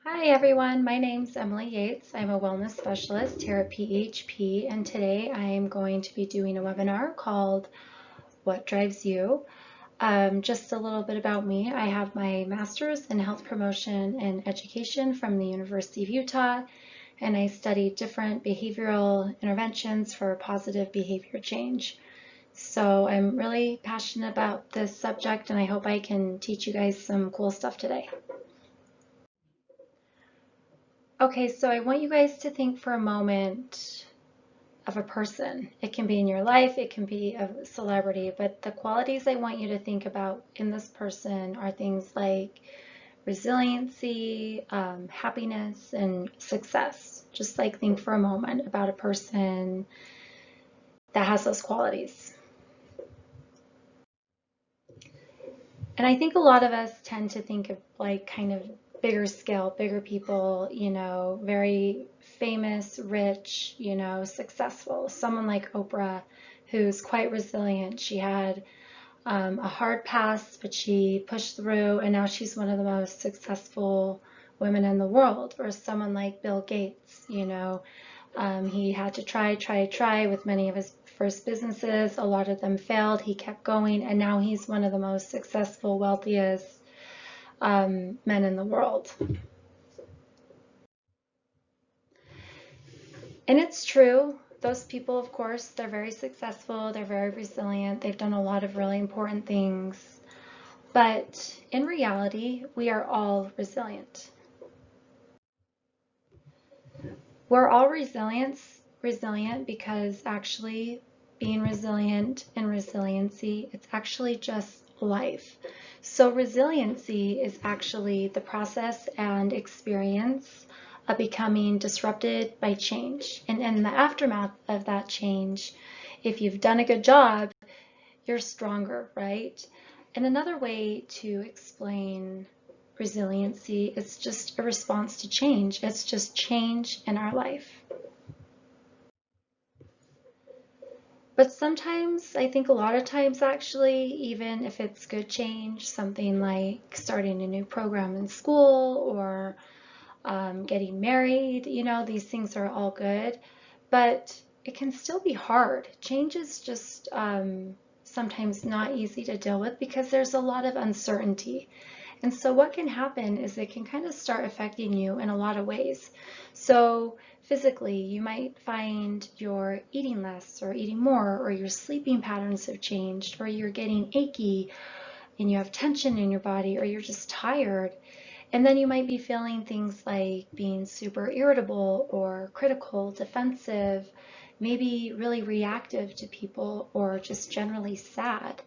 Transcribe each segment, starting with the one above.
Hi everyone, my name's Emily Yates. I'm a wellness specialist here at PHP, and today I am going to be doing a webinar called What Drives You? Just a little bit about me. I have my master's in health promotion and education from the University of Utah, and I studied different behavioral interventions for positive behavior change. So I'm really passionate about this subject, and I hope I can teach you guys some cool stuff today. Okay, so I want you guys to think for a moment of a person. It can be in your life, it can be a celebrity, but the qualities I want you to think about in this person are things like resiliency, happiness, and success. Just like think for a moment about a person that has those qualities. And I think a lot of us tend to think of like kind of bigger scale, bigger people, very famous, rich, successful. Someone like Oprah, who's quite resilient. She had a hard past, but she pushed through, and now she's one of the most successful women in the world. Or someone like Bill Gates, he had to try with many of his first businesses. A lot of them failed. He kept going, and now he's one of the most successful, wealthiest men in the world. And it's true. Those people, of course, they're very successful. They're very resilient. They've done a lot of really important things. But in reality, we are all resilient. We're all resilient because actually being resilient and resiliency, it's actually just life. So resiliency is actually the process and experience of becoming disrupted by change. And in the aftermath of that change, if you've done a good job, you're stronger, right? And another way to explain resiliency is just a response to change. It's just change in our life. But sometimes, I think a lot of times actually, even if it's good change, something like starting a new program in school or getting married, these things are all good, but it can still be hard. Change is just sometimes not easy to deal with because there's a lot of uncertainty. And so what can happen is it can kind of start affecting you in a lot of ways. So physically, you might find you're eating less or eating more, or your sleeping patterns have changed, or you're getting achy and you have tension in your body, or you're just tired. And then you might be feeling things like being super irritable or critical, defensive, maybe really reactive to people, or just generally sad.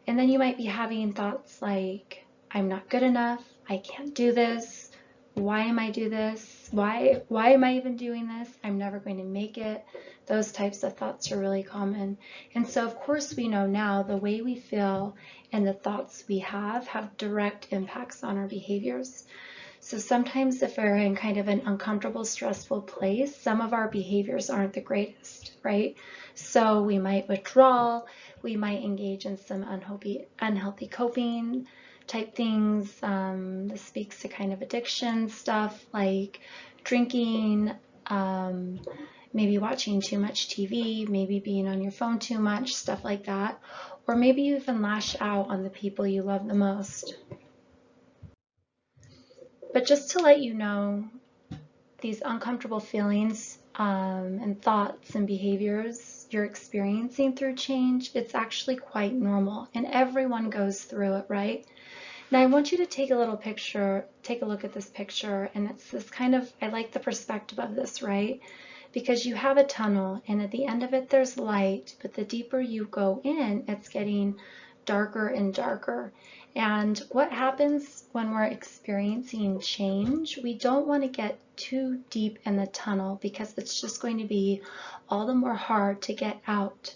And then you might be having thoughts like, I'm not good enough, I can't do this, why am I do this? Why am I even doing this? I'm never going to make it. Those types of thoughts are really common. And so of course we know now the way we feel and the thoughts we have direct impacts on our behaviors. So sometimes if we're in kind of an uncomfortable, stressful place, some of our behaviors aren't the greatest, right? So we might withdraw, we might engage in some unhealthy coping type things. This speaks to kind of addiction stuff like drinking, maybe watching too much TV, maybe being on your phone too much, stuff like that. Or maybe you even lash out on the people you love the most. But just to let you know, these uncomfortable feelings and thoughts and behaviors you're experiencing through change, it's actually quite normal, and everyone goes through it, right? Now I want you to take a look at this picture, and it's this kind of, I like the perspective of this, right? Because you have a tunnel, and at the end of it there's light, but the deeper you go in, it's getting darker and darker. And what happens when we're experiencing change, we don't want to get too deep in the tunnel because it's just going to be all the more hard to get out.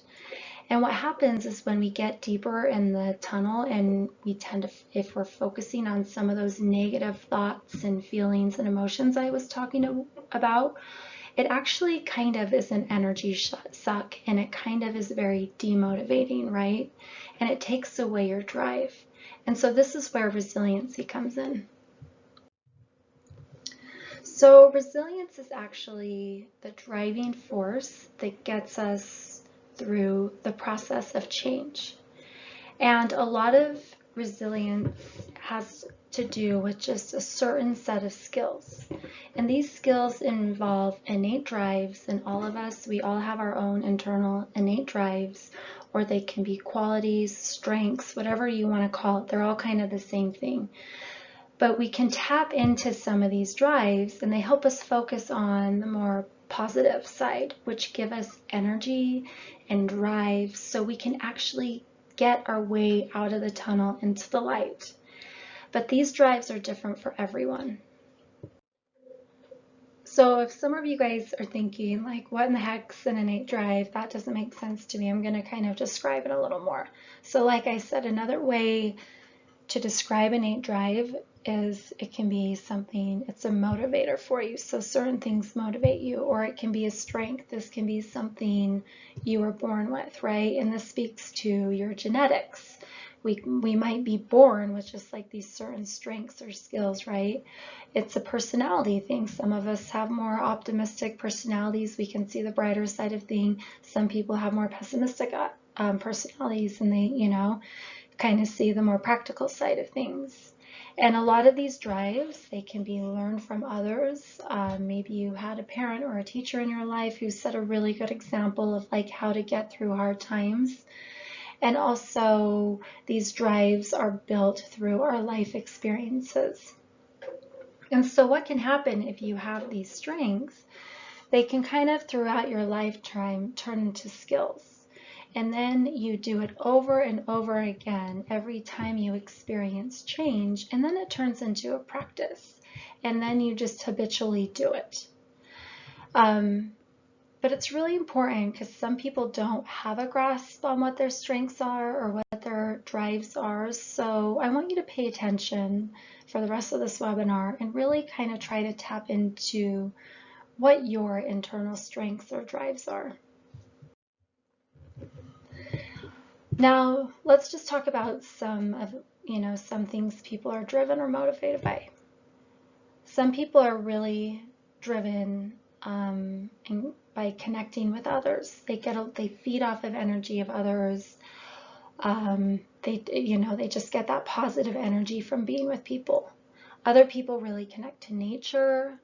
And what happens is when we get deeper in the tunnel and we tend to, if we're focusing on some of those negative thoughts and feelings and emotions I was talking about, it actually kind of is an energy suck, and it kind of is very demotivating, right? And it takes away your drive. And so this is where resiliency comes in. So resilience is actually the driving force that gets us through the process of change. And a lot of resilience has to do with just a certain set of skills. And these skills involve innate drives, and all of us, we all have our own internal innate drives, or they can be qualities, strengths, whatever you want to call it. They're all kind of the same thing. But we can tap into some of these drives, and they help us focus on the more positive side, which give us energy and drive so we can actually get our way out of the tunnel into the light. But these drives are different for everyone. So if some of you guys are thinking, like, what in the heck's an innate drive? That doesn't make sense to me. I'm going to kind of describe it a little more. So like I said, another way to describe innate drive is it can be something, it's a motivator for you. So certain things motivate you, or it can be a strength. This can be something you were born with, right? And this speaks to your genetics. We might be born with just like these certain strengths or skills, right? It's a personality thing. Some of us have more optimistic personalities. We can see the brighter side of things. Some people have more pessimistic personalities, and they, kind of see the more practical side of things. And a lot of these drives, they can be learned from others. Maybe you had a parent or a teacher in your life who set a really good example of like how to get through hard times. And also these drives are built through our life experiences. And so what can happen if you have these strengths? They can kind of throughout your lifetime turn into skills. And then you do it over and over again every time you experience change, and then it turns into a practice, and then you just habitually do it. But it's really important because some people don't have a grasp on what their strengths are or what their drives are. So I want you to pay attention for the rest of this webinar and really kind of try to tap into what your internal strengths or drives are. Now, let's just talk about some things people are driven or motivated by. Some people are really driven by connecting with others. They feed off of energy of others. They just get that positive energy from being with people. Other people really connect to nature,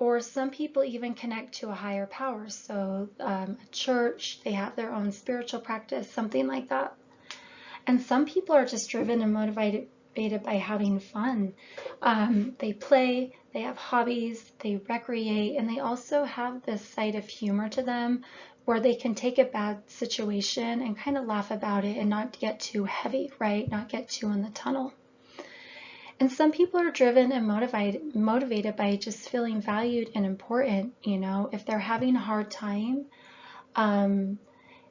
or some people even connect to a higher power. So a church, they have their own spiritual practice, something like that. And some people are just driven and motivated by having fun. They play, they have hobbies, they recreate, and they also have this side of humor to them where they can take a bad situation and kind of laugh about it and not get too heavy, right? Not get too in the tunnel. And some people are driven and motivated by just feeling valued and important. If they're having a hard time,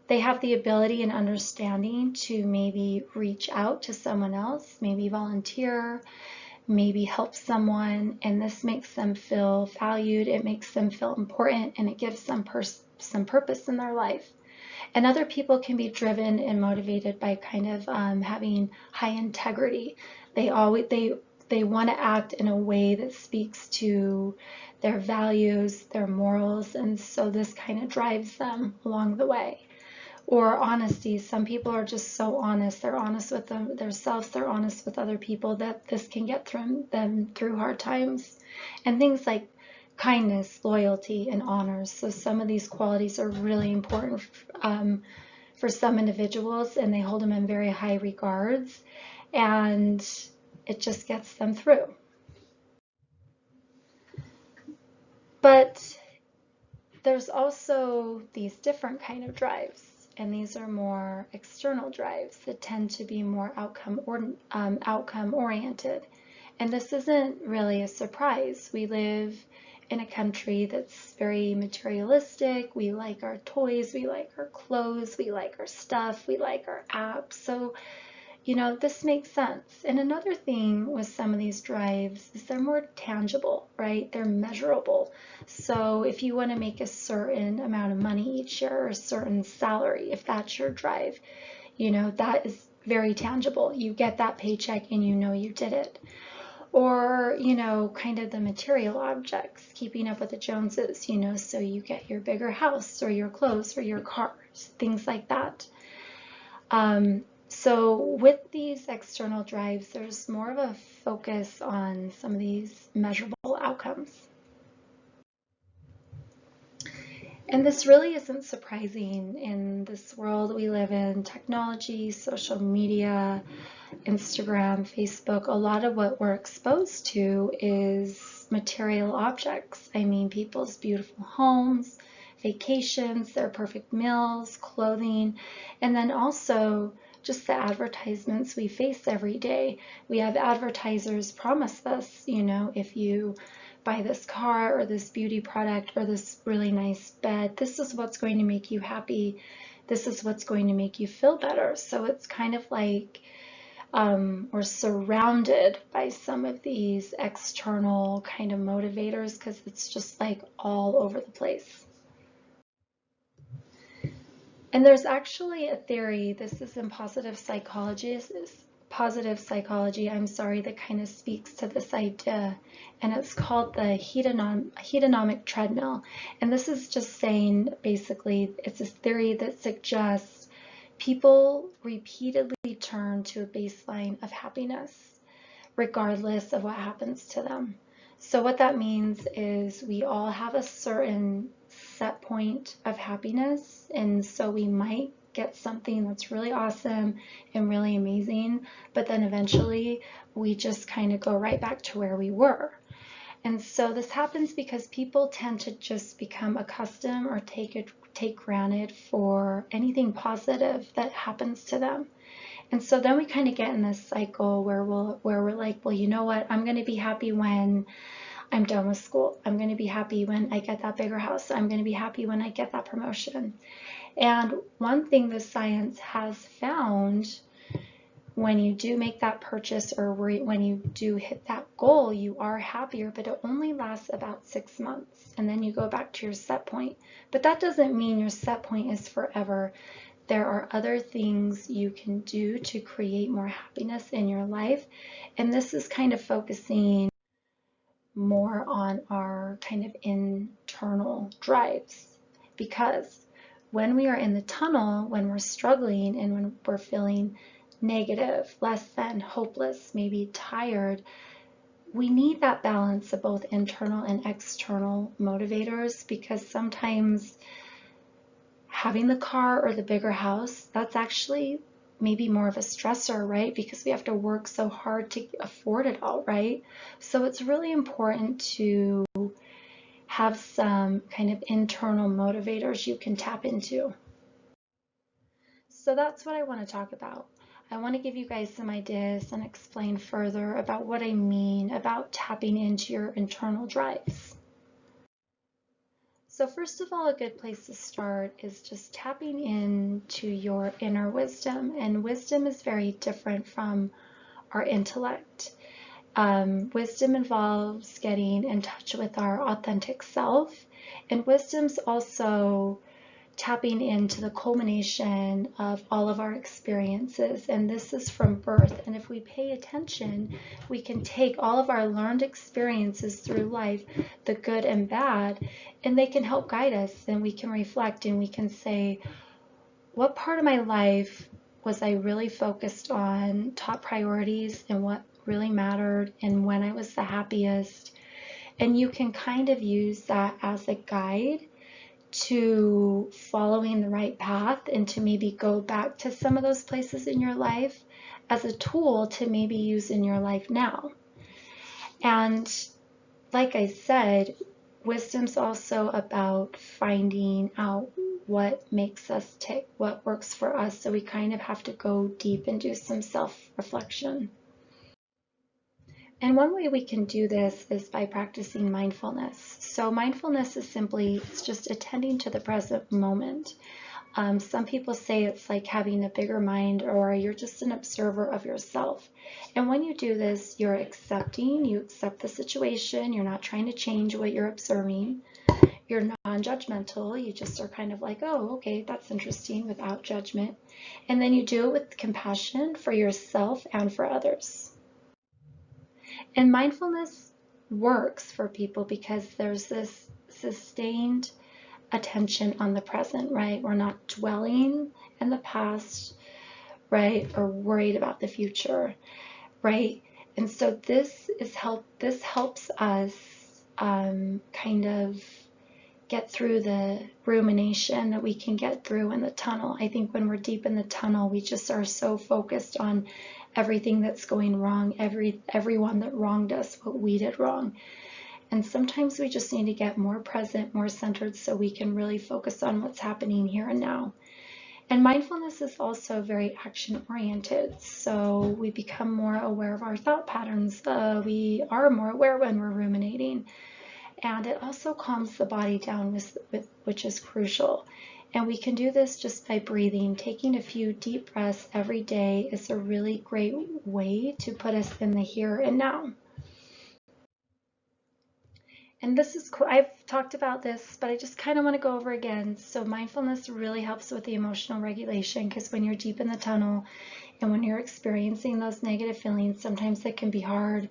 they have the ability and understanding to maybe reach out to someone else, maybe volunteer, maybe help someone, and this makes them feel valued, it makes them feel important, and it gives them some purpose in their life. And other people can be driven and motivated by kind of having high integrity. They want to act in a way that speaks to their values, their morals, and so this kind of drives them along the way. Or honesty. Some people are just so honest. They're honest with themselves. They're honest with other people that this can get them through hard times. And things like kindness, loyalty, and honors. So some of these qualities are really important for some individuals, and they hold them in very high regards. And it just gets them through. But there's also these different kind of drives. And these are more external drives that tend to be more outcome oriented. And this isn't really a surprise. We live in a country that's very materialistic. We like our toys, we like our clothes, we like our stuff, we like our apps. So, this makes sense. And another thing with some of these drives is they're more tangible, right? They're measurable. So if you want to make a certain amount of money each year or a certain salary, if that's your drive, that is very tangible. You get that paycheck and you know you did it. Or, kind of the material objects, keeping up with the Joneses, so you get your bigger house or your clothes or your cars, things like that. So with these external drives, there's more of a focus on some of these measurable outcomes. And this really isn't surprising in this world we live in, technology, social media, Instagram, Facebook. A lot of what we're exposed to is material objects. I mean, people's beautiful homes, vacations, their perfect meals, clothing, and then also just the advertisements we face every day. We have advertisers promise us, if you buy this car or this beauty product or this really nice bed, this is what's going to make you happy. This is what's going to make you feel better. So it's kind of like we're surrounded by some of these external kind of motivators because it's just like all over the place. And there's actually a theory, this is in positive psychology, that kind of speaks to this idea, and it's called the hedonic treadmill. And this is just saying, basically, it's a theory that suggests people repeatedly turn to a baseline of happiness, regardless of what happens to them. So what that means is we all have a certain set point of happiness, and so we might get something that's really awesome and really amazing, but then eventually we just kind of go right back to where we were. And so this happens because people tend to just become accustomed or take granted for anything positive that happens to them. And so then we kind of get in this cycle where we're like, well, you know what? I'm going to be happy when I'm done with school. I'm going to be happy when I get that bigger house. I'm going to be happy when I get that promotion. And one thing the science has found, when you do make that purchase or when you do hit that goal, you are happier, but it only lasts about 6 months. And then you go back to your set point. But that doesn't mean your set point is forever. There are other things you can do to create more happiness in your life. And this is kind of focusing more on our kind of internal drives, because when we are in the tunnel, when we're struggling and when we're feeling negative, less than, hopeless, maybe tired, we need that balance of both internal and external motivators, because sometimes having the car or the bigger house, that's actually maybe more of a stressor, right? Because we have to work so hard to afford it all, right? So it's really important to have some kind of internal motivators you can tap into. So that's what I want to talk about. I want to give you guys some ideas and explain further about what I mean about tapping into your internal drives. So first of all, a good place to start is just tapping into your inner wisdom. And wisdom is very different from our intellect. Wisdom involves getting in touch with our authentic self. And wisdom's also tapping into the culmination of all of our experiences, and this is from birth. And if we pay attention, we can take all of our learned experiences through life, the good and bad, and they can help guide us, and we can reflect and we can say, what part of my life was I really focused on top priorities and what really mattered and when I was the happiest? And you can kind of use that as a guide to following the right path, and to maybe go back to some of those places in your life as a tool to maybe use in your life now. And like I said, wisdom's also about finding out what makes us tick, what works for us. So we kind of have to go deep and do some self-reflection. And one way we can do this is by practicing mindfulness. So mindfulness is simply, it's just attending to the present moment. Some people say it's like having a bigger mind, or you're just an observer of yourself. And when you do this, you're accepting, you accept the situation, you're not trying to change what you're observing. You're non-judgmental, you just are kind of like, oh, okay, that's interesting, without judgment. And then you do it with compassion for yourself and for others. And mindfulness works for people because there's this sustained attention on the present, right? We're not dwelling in the past, right? Or worried about the future, right? And so this helps us kind of get through the rumination that we can get through in the tunnel. I think when we're deep in the tunnel, we just are so focused on everything that's going wrong, everyone that wronged us, what we did wrong. And sometimes we just need to get more present, more centered, so we can really focus on what's happening here and now. And mindfulness is also very action oriented. So we become more aware of our thought patterns. We are more aware when we're ruminating. And it also calms the body down, which is crucial. And we can do this just by breathing. Taking a few deep breaths every day is a really great way to put us in the here and now. And this is cool. I've talked about this, but I just kind of want to go over again. So mindfulness really helps with the emotional regulation, because when you're deep in the tunnel and when you're experiencing those negative feelings, sometimes it can be hard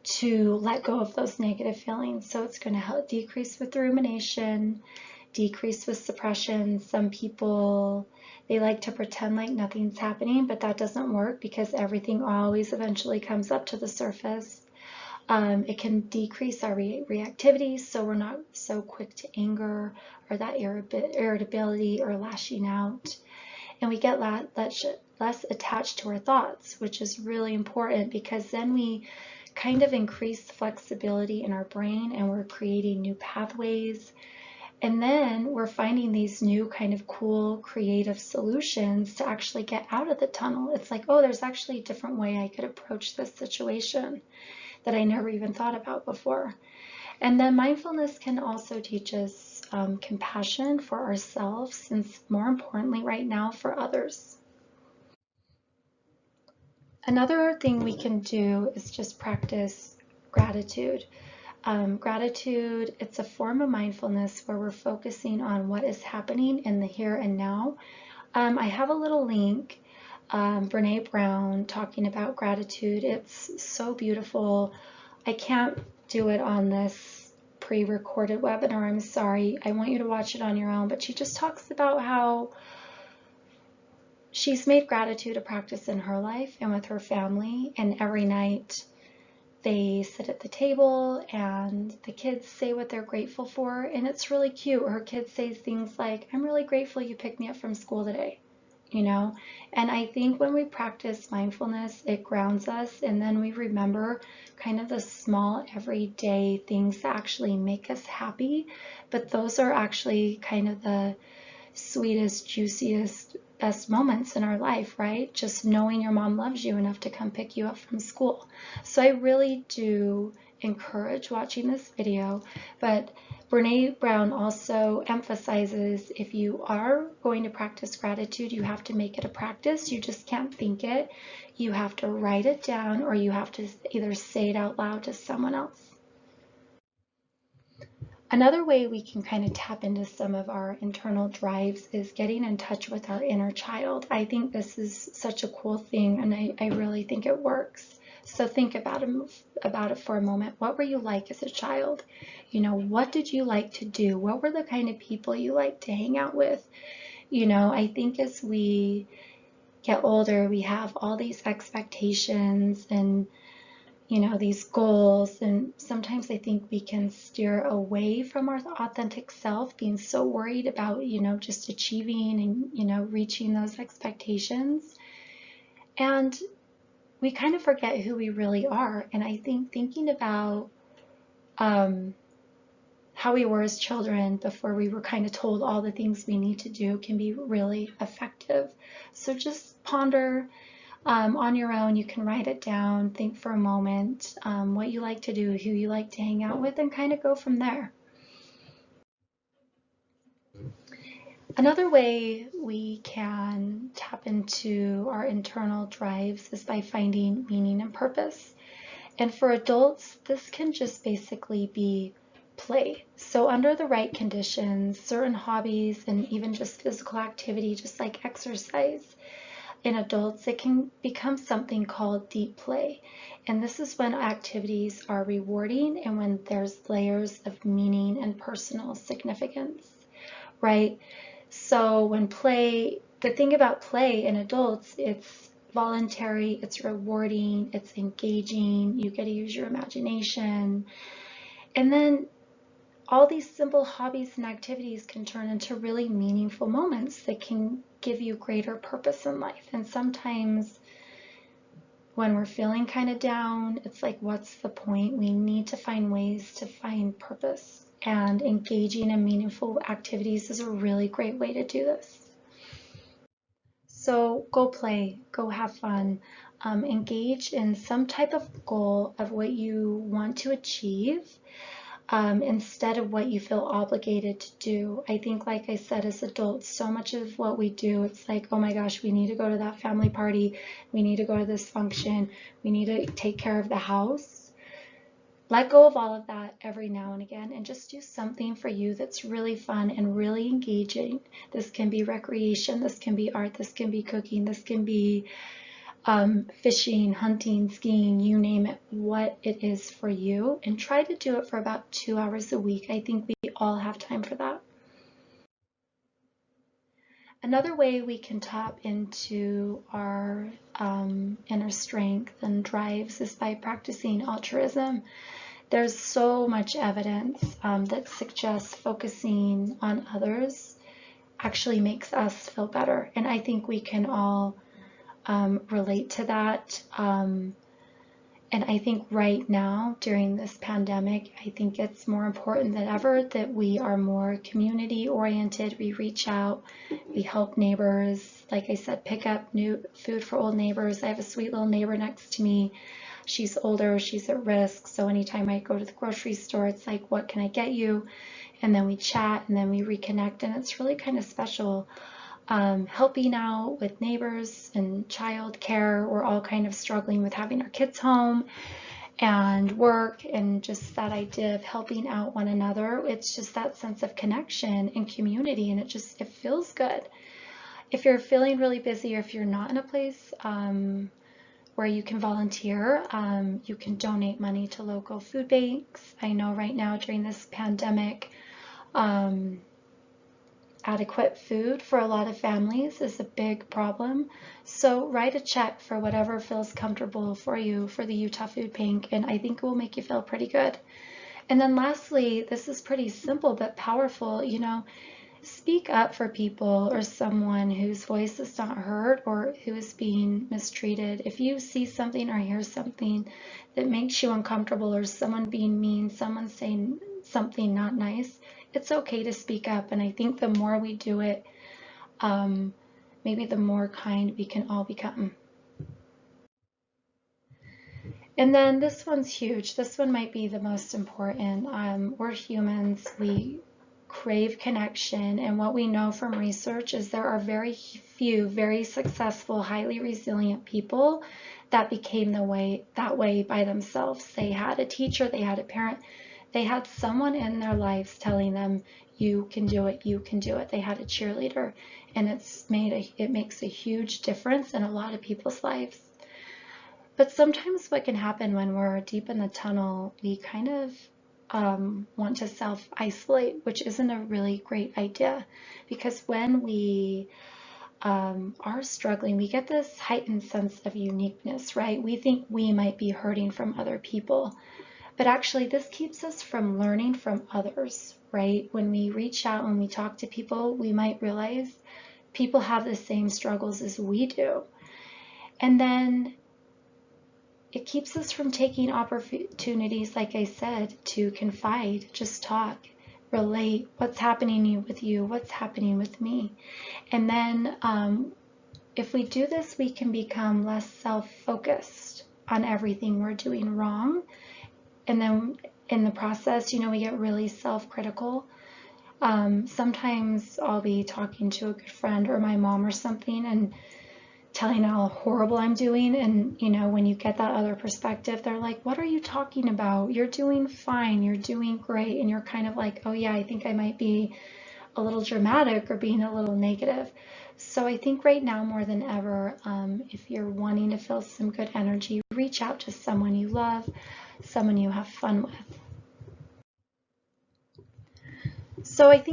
to let go of those negative feelings. So it's going to help decrease with rumination, decrease with suppression. Some people, they like to pretend like nothing's happening, but that doesn't work because everything always eventually comes up to the surface. It can decrease our reactivity, so we're not so quick to anger or that irritability or lashing out. And we get less attached to our thoughts, which is really important, because then we kind of increase the flexibility in our brain and we're creating new pathways. And then we're finding these new kind of cool, creative solutions to actually get out of the tunnel. It's like, oh, there's actually a different way I could approach this situation that I never even thought about before. And then mindfulness can also teach us compassion for ourselves, and more importantly right now, for others. Another thing we can do is just practice gratitude. Gratitude, it's a form of mindfulness where we're focusing on what is happening in the here and now. I have a little link, Brene Brown talking about gratitude. It's so beautiful. I can't do it on this pre-recorded webinar, I'm sorry. I want you to watch it on your own, but she just talks about how she's made gratitude a practice in her life and with her family, and every night they sit at the table and the kids say what they're grateful for, and it's really cute. Her kids say things like, I'm really grateful you picked me up from school today, you know? And I think when we practice mindfulness, it grounds us, and then we remember kind of the small everyday things that actually make us happy, but those are actually kind of the sweetest, juiciest, best moments in our life, right? Just knowing your mom loves you enough to come pick you up from school. So I really do encourage watching this video, but Brene Brown also emphasizes if you are going to practice gratitude, you have to make it a practice. You just can't think it. You have to write it down, or you have to either say it out loud to someone else. Another way we can kind of tap into some of our internal drives is getting in touch with our inner child. I think this is such a cool thing, and I really think it works. So think about it for a moment. What were you like as a child? You know, what did you like to do? What were the kind of people you liked to hang out with? You know, I think as we get older, we have all these expectations and these goals, and sometimes I think we can steer away from our authentic self, being so worried about, just achieving and, reaching those expectations. And we kind of forget who we really are. And I think thinking about how we were as children before we were kind of told all the things we need to do can be really effective. So just ponder on your own. You can write it down, think for a moment, what you like to do, who you like to hang out with, and kind of go from there. Another way we can tap into our internal drives is by finding meaning and purpose. And for adults, this can just basically be play. So under the right conditions, certain hobbies and even just physical activity, just like exercise, in adults, it can become something called deep play. And this is when activities are rewarding and when there's layers of meaning and personal significance, right? So when play, the thing about play in adults, it's voluntary, it's rewarding, it's engaging, you get to use your imagination. And then all these simple hobbies and activities can turn into really meaningful moments that can give you greater purpose in life. And sometimes when we're feeling kind of down, it's like, what's the point? We need to find ways to find purpose. And engaging in meaningful activities is a really great way to do this. So go play, go have fun, engage in some type of goal of what you want to achieve. Instead of what you feel obligated to do. I think, like I said, as adults, so much of what we do, it's like, oh my gosh, we need to go to that family party, we need to go to this function, we need to take care of the house. Let go of all of that every now and again and just do something for you that's really fun and really engaging. This can be recreation, this can be art, this can be cooking, this can be fishing, hunting, skiing, you name it, what it is for you, and try to do it for about 2 hours a week. I think we all have time for that. Another way we can tap into our inner strength and drives is by practicing altruism. There's so much evidence that suggests focusing on others actually makes us feel better. And I think we can all relate to that. And I think right now, during this pandemic, I think it's more important than ever that we are more community oriented. We reach out, we help neighbors. Like I said, pick up new food for old neighbors. I have a sweet little neighbor next to me. She's older, she's at risk. So anytime I go to the grocery store, it's like, what can I get you? And then we chat and then we reconnect. And it's really kind of special. Helping out with neighbors and child care. We're all kind of struggling with having our kids home and work, and just that idea of helping out one another. It's just that sense of connection and community, and it feels good. If you're feeling really busy, or if you're not in a place where you can volunteer, you can donate money to local food banks. I know right now during this pandemic, adequate food for a lot of families is a big problem. So write a check for whatever feels comfortable for you for the Utah Food Bank, and I think it will make you feel pretty good. And then lastly, this is pretty simple but powerful, speak up for people or someone whose voice is not heard or who is being mistreated. If you see something or hear something that makes you uncomfortable, or someone being mean, someone saying something not nice, it's okay to speak up. And I think the more we do it, maybe the more kind we can all become. And then this one's huge. This one might be the most important. We're humans. We crave connection. And what we know from research is there are very few, very successful, highly resilient people that became that way by themselves. They had a teacher, they had a parent, they had someone in their lives telling them, you can do it, you can do it. They had a cheerleader, and it makes a huge difference in a lot of people's lives. But sometimes what can happen when we're deep in the tunnel, we kind of want to self-isolate, which isn't a really great idea, because when we are struggling, we get this heightened sense of uniqueness, right? We think we might be hurting from other people. But actually, this keeps us from learning from others, right? When we reach out, when we talk to people, we might realize people have the same struggles as we do. And then it keeps us from taking opportunities, like I said, to confide, just talk, relate, what's happening with you, what's happening with me. And then if we do this, we can become less self-focused on everything we're doing wrong. And then in the process, we get really self-critical. Sometimes I'll be talking to a good friend or my mom or something and telling how horrible I'm doing. And, when you get that other perspective, they're like, what are you talking about? You're doing fine. You're doing great. And you're kind of like, oh yeah, I think I might be a little dramatic or being a little negative. So I think right now more than ever, if you're wanting to feel some good energy, reach out to someone you love, someone you have fun with. So I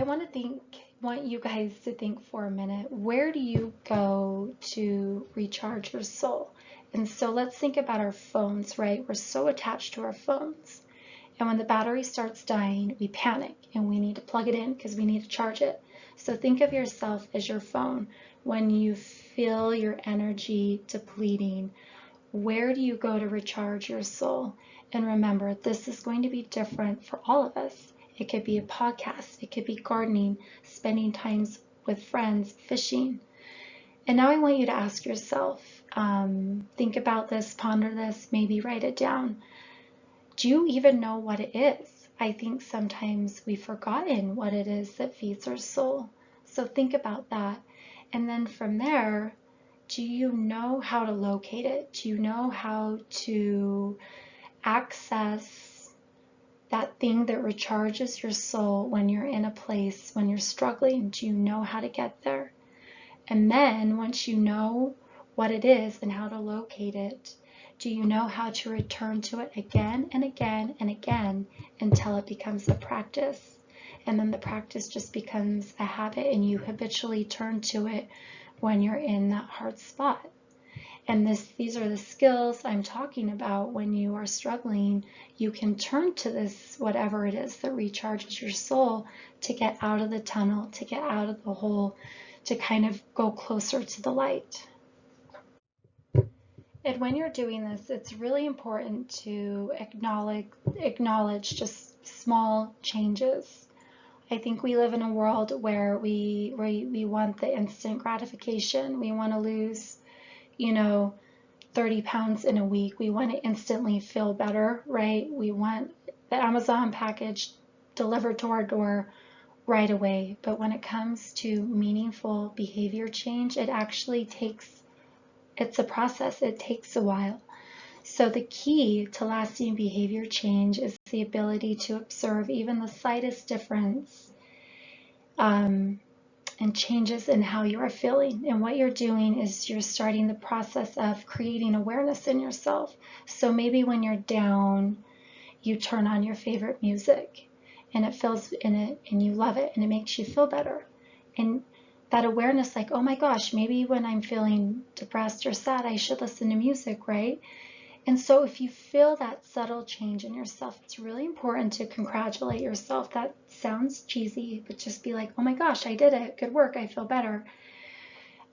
want you guys to think for a minute, where do you go to recharge your soul? And so let's think about our phones, right? We're so attached to our phones. And when the battery starts dying, we panic and we need to plug it in because we need to charge it. So think of yourself as your phone. When you feel your energy depleting, where do you go to recharge your soul? And remember, this is going to be different for all of us. It could be a podcast, it could be gardening, spending times with friends, fishing. And now I want you to ask yourself, think about this, ponder this, maybe write it down. Do you even know what it is? I think sometimes we've forgotten what it is that feeds our soul. So think about that. And then from there, do you know how to locate it? Do you know how to access that thing that recharges your soul when you're in a place, when you're struggling? Do you know how to get there? And then once you know what it is and how to locate it, do you know how to return to it again and again and again until it becomes a practice? And then the practice just becomes a habit and you habitually turn to it when you're in that hard spot. And these are the skills I'm talking about. When you are struggling, you can turn to this, whatever it is that recharges your soul, to get out of the tunnel, to get out of the hole, to kind of go closer to the light. And when you're doing this, it's really important to acknowledge just small changes. I think we live in a world where we want the instant gratification. We want to lose, 30 pounds in a week. We want to instantly feel better, right? We want the Amazon package delivered to our door right away. But when it comes to meaningful behavior change, it's a process. It takes a while. So the key to lasting behavior change is the ability to observe even the slightest difference and changes in how you are feeling. And what you're doing is you're starting the process of creating awareness in yourself. So maybe when you're down, you turn on your favorite music and it feels in it and you love it and it makes you feel better. And that awareness, like, oh my gosh, maybe when I'm feeling depressed or sad, I should listen to music, right? And so if you feel that subtle change in yourself, it's really important to congratulate yourself. That sounds cheesy, but just be like, oh my gosh, I did it. Good work. I feel better.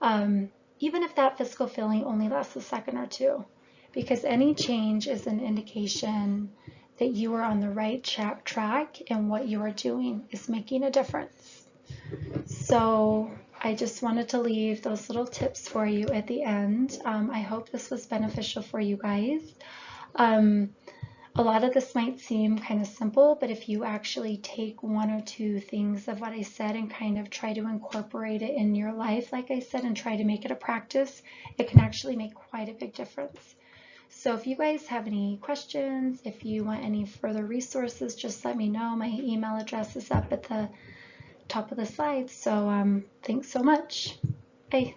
Even if that physical feeling only lasts a second or two, because any change is an indication that you are on the right track and what you are doing is making a difference. So I just wanted to leave those little tips for you at the end. I hope this was beneficial for you guys. A lot of this might seem kind of simple, but if you actually take one or two things of what I said and kind of try to incorporate it in your life, like I said, and try to make it a practice, it can actually make quite a big difference. So if you guys have any questions, if you want any further resources, just let me know. My email address is up at the top of the slide. So thanks so much. Bye.